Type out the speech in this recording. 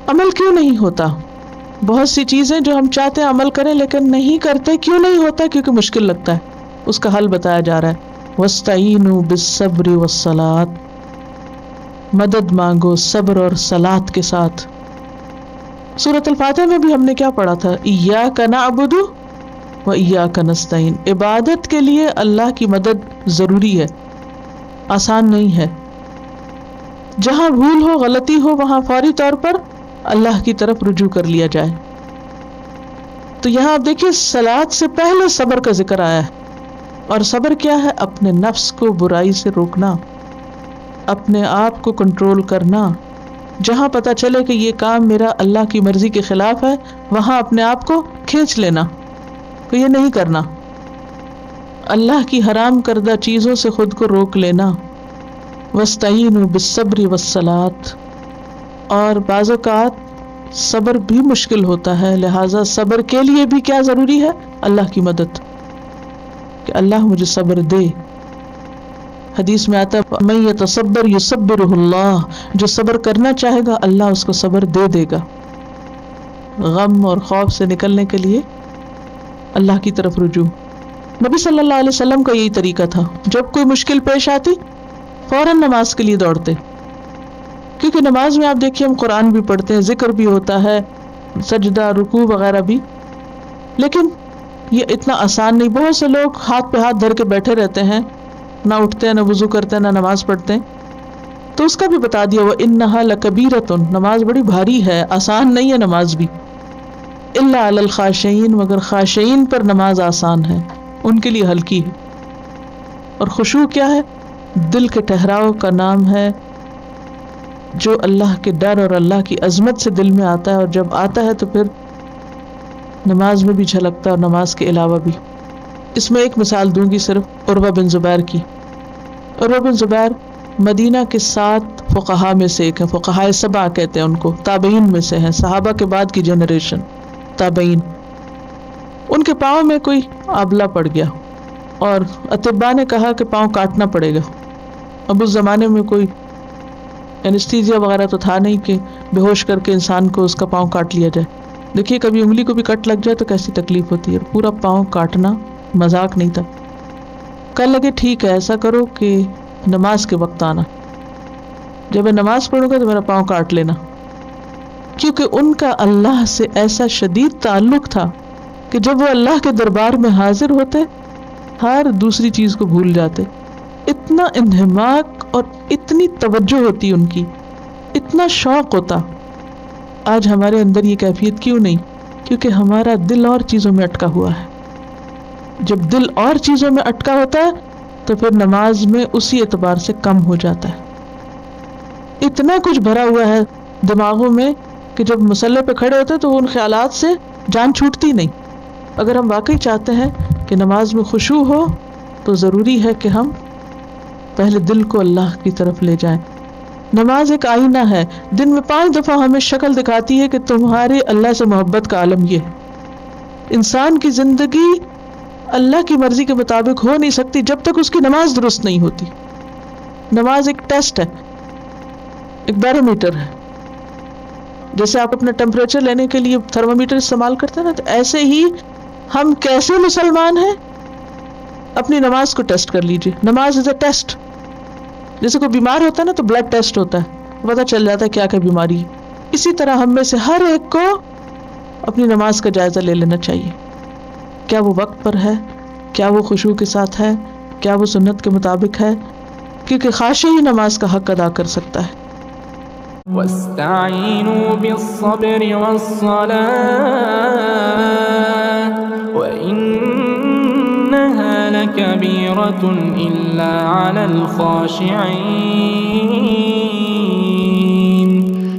عمل کیوں نہیں ہوتا؟ بہت سی چیزیں جو ہم چاہتے ہیں عمل کریں لیکن نہیں کرتے. کیوں نہیں ہوتا؟ کیونکہ مشکل لگتا ہے. اس کا حل بتایا جا رہا ہے. وَاسْتَعِینُوا بِالصَّبْرِ وَالصَّلَاةِ، مدد مانگو صبر اور صلاۃ کے ساتھ. سورۃ الفاتحہ میں بھی ہم نے کیا پڑھا تھا؟ ایاک نعبد و ایاک نستعین. عبادت کے لیے اللہ کی مدد ضروری ہے، آسان نہیں ہے. جہاں بھول ہو، غلطی ہو، وہاں فوری طور پر اللہ کی طرف رجوع کر لیا جائے. تو یہاں آپ دیکھیے صلاۃ سے پہلے صبر کا ذکر آیا ہے. اور صبر کیا ہے؟ اپنے نفس کو برائی سے روکنا، اپنے آپ کو کنٹرول کرنا. جہاں پتہ چلے کہ یہ کام میرا اللہ کی مرضی کے خلاف ہے، وہاں اپنے آپ کو کھینچ لینا کہ یہ نہیں کرنا. اللہ کی حرام کردہ چیزوں سے خود کو روک لینا. وَاسْتَعِینُوا بِالصَّبْرِ وَالصَّلَاةِ. اور بعض اوقات صبر بھی مشکل ہوتا ہے، لہٰذا صبر کے لیے بھی کیا ضروری ہے؟ اللہ کی مدد، کہ اللہ مجھے صبر دے. حدیث میں آتا ہے مَن يَتَصَبَّرْ يُصَبِّرُهُ اللَّهُ، جو صبر کرنا چاہے گا اللہ اس کو صبر دے دے گا. غم اور خوف سے نکلنے کے لیے اللہ کی طرف رجوع. نبی صلی اللہ علیہ وسلم کا یہی طریقہ تھا. جب کوئی مشکل پیش آتی فوراً نماز کے لیے دوڑتے، کیونکہ نماز میں آپ دیکھیے ہم قرآن بھی پڑھتے ہیں، ذکر بھی ہوتا ہے، سجدہ رکوع وغیرہ بھی، لیکن یہ اتنا آسان نہیں. بہت سے لوگ ہاتھ پہ ہاتھ دھر کے بیٹھے رہتے ہیں، نہ اٹھتے ہیں، نہ وضو کرتے ہیں، نہ نماز پڑھتے ہیں. تو اس کا بھی بتا دیا وَإِنَّهَا لَكَبِيرَةٌ، نماز بڑی بھاری ہے، آسان نہیں ہے نماز بھی. إِلَّا عَلَى الْخَاشِعِينَ، مگر خاشعین پر نماز آسان ہے، ان کے لیے ہلکی ہے. اور خشوع کیا ہے؟ دل کے ٹھہراؤ کا نام ہے، جو اللہ کے ڈر اور اللہ کی عظمت سے دل میں آتا ہے، اور جب آتا ہے تو پھر نماز میں بھی جھلکتا ہے اور نماز کے علاوہ بھی. اس میں ایک مثال دوں گی صرف عروہ بن زبیر کی. عروہ بن زبیر مدینہ کے 7 فقہاء میں سے ایک ہیں، فقہائے 7 کہتے ہیں ان کو، تابعین میں سے ہیں، صحابہ کے بعد کی جنریشن تابعین. ان کے پاؤں میں کوئی آبلہ پڑ گیا اور اطباء نے کہا کہ پاؤں کاٹنا پڑے گا. اب اس زمانے میں کوئی اینستھیزیا وغیرہ تو تھا نہیں کہ بے ہوش کر کے انسان کو اس کا پاؤں کاٹ لیا جائے. دیکھیے کبھی انگلی کو بھی کٹ لگ جائے تو کیسی تکلیف ہوتی ہے، پورا پاؤں کاٹنا مذاق نہیں تھا. کہنے لگے ٹھیک ہے ایسا کرو کہ نماز کے وقت آنا، جب میں نماز پڑھوں گا تو میرا پاؤں کاٹ لینا. کیونکہ ان کا اللہ سے ایسا شدید تعلق تھا کہ جب وہ اللہ کے دربار میں حاضر ہوتے ہر دوسری چیز کو بھول جاتے. اتنا انہماک اور اتنی توجہ ہوتی ان کی، اتنا شوق ہوتا. آج ہمارے اندر یہ کیفیت کیوں نہیں؟ کیونکہ ہمارا دل اور چیزوں میں اٹکا ہوا ہے. جب دل اور چیزوں میں اٹکا ہوتا ہے تو پھر نماز میں اسی اعتبار سے کم ہو جاتا ہے. اتنا کچھ بھرا ہوا ہے دماغوں میں کہ جب مصلی پہ کھڑے ہوتے تو ان خیالات سے جان چھوٹتی نہیں. اگر ہم واقعی چاہتے ہیں کہ نماز میں خشوع ہو تو ضروری ہے کہ ہم پہلے دل کو اللہ کی طرف لے جائیں. نماز ایک آئینہ ہے، دن میں 5 دفعہ ہمیں شکل دکھاتی ہے کہ تمہاری اللہ سے محبت کا عالم یہ ہے. انسان کی زندگی اللہ کی مرضی کے مطابق ہو نہیں سکتی جب تک اس کی نماز درست نہیں ہوتی. نماز ایک ٹیسٹ ہے، ایک بیرومیٹر ہے. جیسے آپ اپنا ٹیمپریچر لینے کے لیے تھرمومیٹر استعمال کرتے ہیں نا، تو ایسے ہی ہم کیسے مسلمان ہیں اپنی نماز کو ٹیسٹ کر لیجئے. نماز از اے ٹیسٹ. جیسے کوئی بیمار ہوتا ہے نا تو بلڈ ٹیسٹ ہوتا ہے، پتہ چل جاتا ہے کیا کیا بیماری ہے. اسی طرح ہم میں سے ہر ایک کو اپنی نماز کا جائزہ لے لینا چاہیے. کیا وہ وقت پر ہے؟ کیا وہ خشوع کے ساتھ ہے؟ کیا وہ سنت کے مطابق ہے؟ کیونکہ خاشع ہی نماز کا حق ادا کر سکتا ہے. وَاسْتَعِینُوا بِالصَّبْرِ وَالصَّلَاةِ وَإِنَّهَا لَكَبِيرَةٌ إِلَّا عَلَى الْخَاشِعِينَ